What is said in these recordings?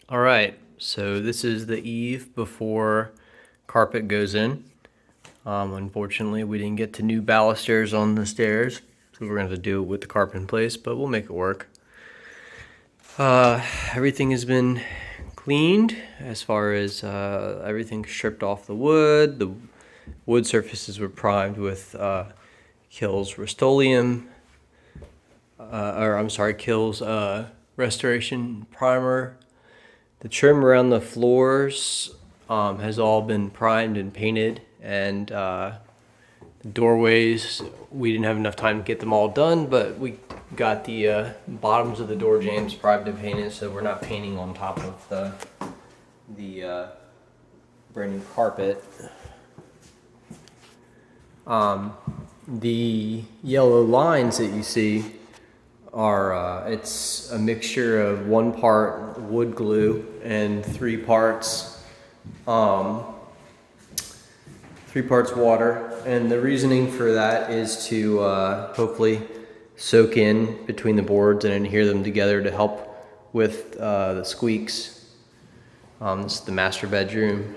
All right, so this is the eve before carpet goes in. Unfortunately, we didn't get to new balusters on the stairs, so we're gonna have to do it with the carpet in place, but we'll make it work. Everything has been cleaned as far as everything stripped off the wood. The wood surfaces were primed with Kills Rust-Oleum, Kills Restoration Primer. The trim around the floors has all been primed and painted, and the doorways, we didn't have enough time to get them all done, but we got the bottoms of the door jambs primed and painted, so we're not painting on top of the brand new carpet. The yellow lines that you see are it's a mixture of 1 part wood glue and 3 parts water, and the reasoning for that is to hopefully soak in between the boards and adhere them together to help with the squeaks. This is the master bedroom.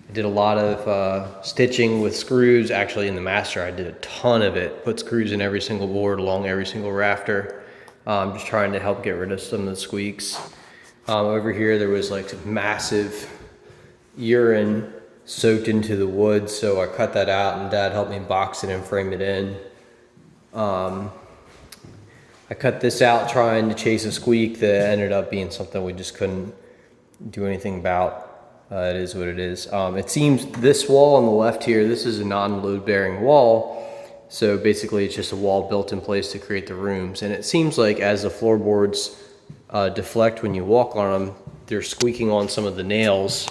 I did a lot of stitching with screws. Actually, in the master, I did a ton of it. Put screws in every single board, along every single rafter. Just trying to help get rid of some of the squeaks. Over here, there was like massive urine soaked into the wood, so I cut that out, and Dad helped me box it and frame it in. I cut this out trying to chase a squeak that ended up being something we just couldn't do anything about. It is what it is. It seems this wall on the left here, this is a non-load bearing wall. So basically it's just a wall built in place to create the rooms. And it seems like as the floorboards deflect when you walk on them, they're squeaking on some of the nails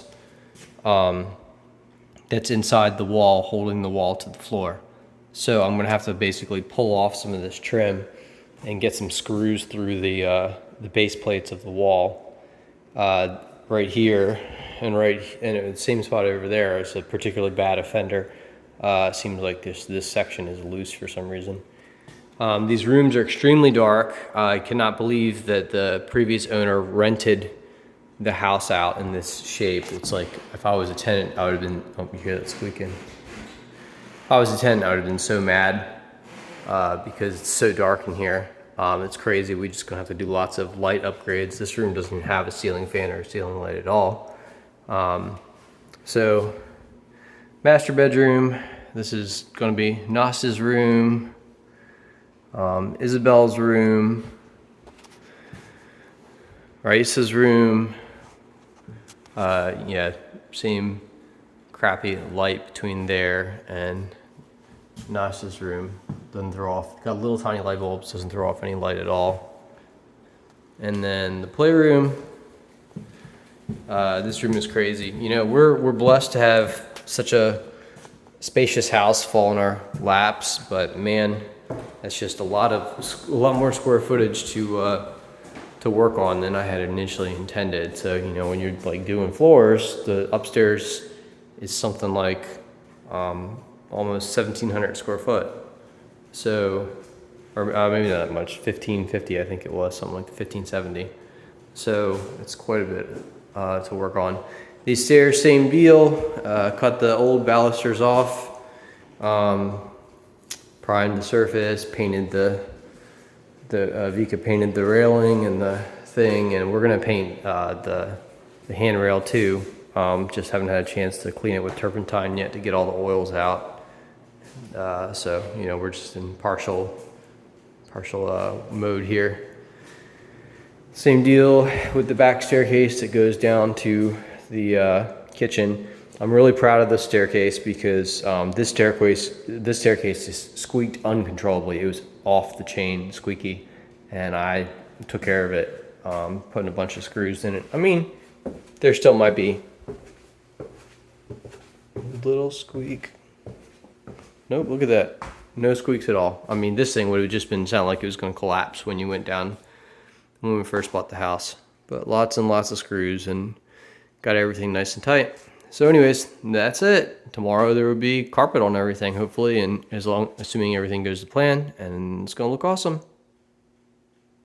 that's inside the wall, holding the wall to the floor. So I'm gonna have to basically pull off some of this trim and get some screws through the base plates of the wall. Right here and in the same spot over there is a particularly bad offender. Seems like this section is loose for some reason. These rooms are extremely dark. I cannot believe that the previous owner rented the house out in this shape. It's like, if I was a tenant, I would have been, oh, you hear that squeaking? If I was a tenant, I would have been so mad because it's so dark in here. It's crazy. We just gonna have to do lots of light upgrades. This room doesn't have a ceiling fan or a ceiling light at all. So master bedroom, this is gonna be Nas's room, Isabel's room, Raisa's room. Yeah, same crappy light between there and Nas's room. Doesn't throw off, got little tiny light bulbs, doesn't throw off any light at all. And then the playroom. This room is crazy. You know, we're blessed to have such a spacious house fall in our laps, but man, that's just a lot more square footage to work on than I had initially intended. So, you know, when you're like doing floors, the upstairs is something like almost 1,700 square foot. So, or maybe not that much, 1,550 I think it was, something like 1,570. So it's quite a bit to work on. These stairs, same deal. Cut the old balusters off, primed the surface, painted Vika painted the railing and the thing, and we're gonna paint the handrail too. Just haven't had a chance to clean it with turpentine yet to get all the oils out. So, you know, we're just in partial mode here. Same deal with the back staircase that goes down to the kitchen. I'm really proud of this staircase because this staircase just squeaked uncontrollably. It was off the chain, squeaky, and I took care of it, putting a bunch of screws in it. I mean, there still might be a little squeak. Nope, look at that. No squeaks at all. I mean, this thing would have just been sound like it was going to collapse when you went down when we first bought the house. But lots and lots of screws and got everything nice and tight. So anyways, that's it. Tomorrow there will be carpet on everything, hopefully, and assuming everything goes to plan, and it's going to look awesome.